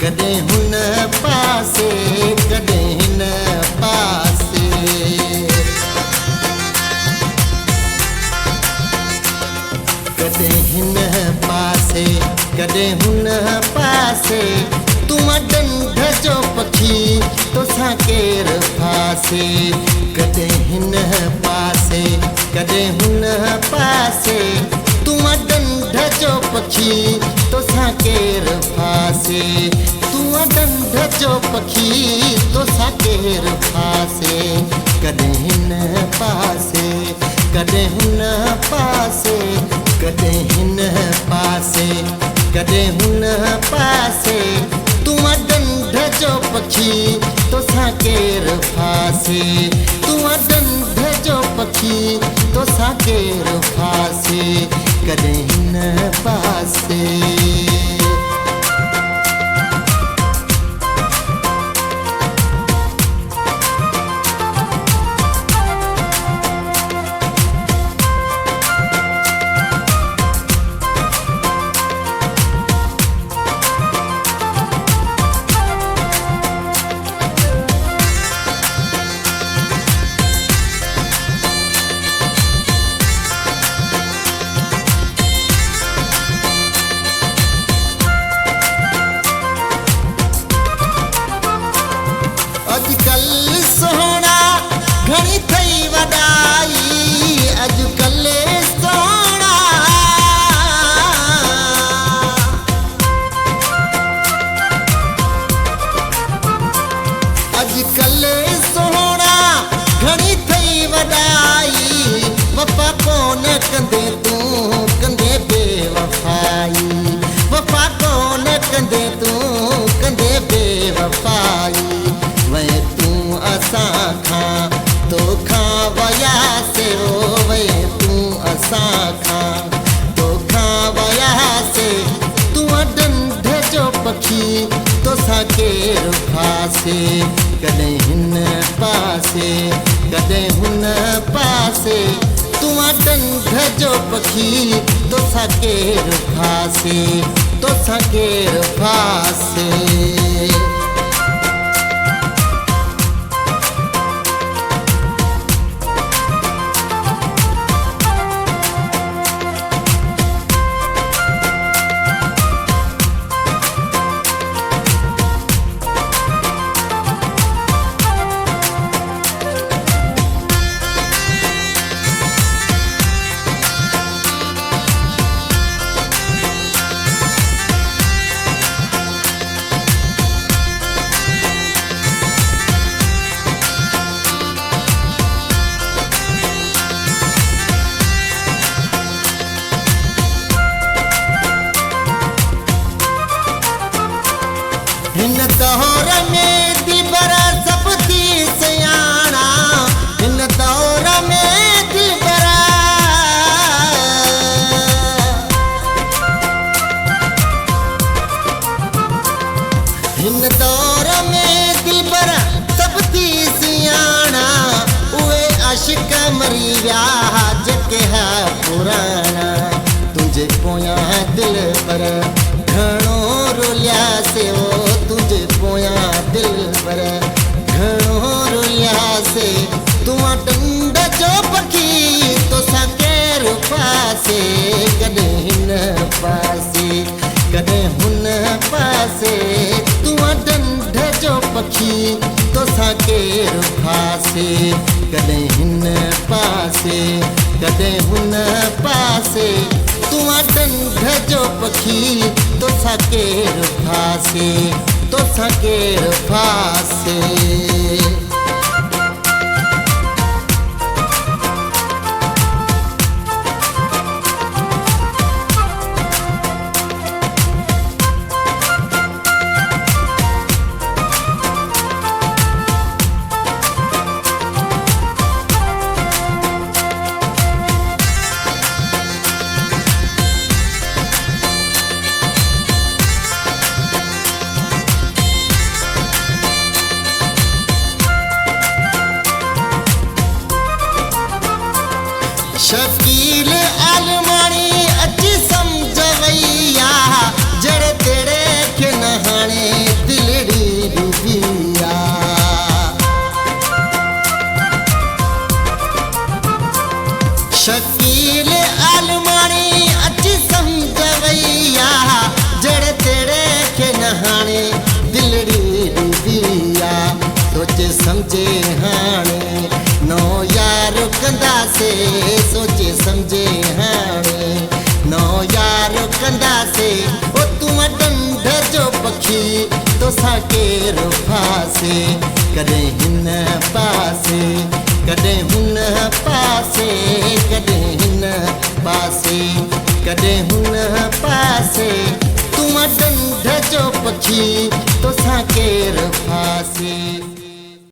कॾहिं हुन पासे कॾहिं हिन पासे। कॾहिं हिन पासे कॾहिं हुन पासे, तूं ॾंढ जो पखी तोसां केरु फासे। कॾहिं हिन पासे कॾहिं हुन पासे, तूं ॾंढ जो पखी तोसां केरु फासे। तूं ॾंढ जो पखी तोसां केरु फासे। कॾहिं हिन पासे कॾहिं हुन पासे, कॾहिं हिन पासे कॾहिं हुन पासे, तूं ॾंढ जो पखी तोसां केरु फासे। तूं ॾंढ जो पखी तोसां केरु फासे। कॾहिं हिन पासे। अॼुकल्ह सोहणा घणी थई वॾाई, अॼुकल्ह सोहणा। अॼुकल्ह सोहणा घणी थई वॾाई, वफ़ा कोन कंदे तूं कंदे बेवफ़ाई। वफ़ा कोन कंदे तूं कंदे बेवफ़ाई। वै तूं असां खां तोखां वयासे, वै तूं असां खां तोखां वयासे। तूं ॾंढ जो पखी तोसां केरु फासे। कॾहिं हिन पासे कॾहिं हुन पासे, तूं ॾंढ जो पखी तोसां केरु फासे। तोसां केरु फासे। हिन दौर में दिबर सब थी सयाणा। हिन दौर में दिबर हिन दौर में दिबर सब थी सयाणा। उहे आशिक मरी विया जेके है पुराणा। तुंहिंजे पोयां दिल पर घणो रुलियासे, तुझे पोयां दिल पर घणो रुलियासे। तूं ॾंढ जो पखी तोसां केरु फासे। कॾहिं हिन पासे कॾहिं हुन पासे, तूं ॾंढ जो पखी तोसां केरु फासे। कॾहिं हिन पासे कॾहिं हुन पासे, तूं ॾंढ जो पखी तोसां केरु फासे। तोसां केरु फासे। शकील आलमाणी अची समझ वैया जड़े तेरे के नहाने सोचे समझे हाणे नो यार कंदासे सोचे समझे हाणे नो यार कंदासे ओ तू डंड जो पखी तो केर फासे कॾहिं हिन पासे कॾहिं हुन पासे कॾहिं हिन पासे कॾहिं हुन पासे तू डंड जो पखी तो केर फासे।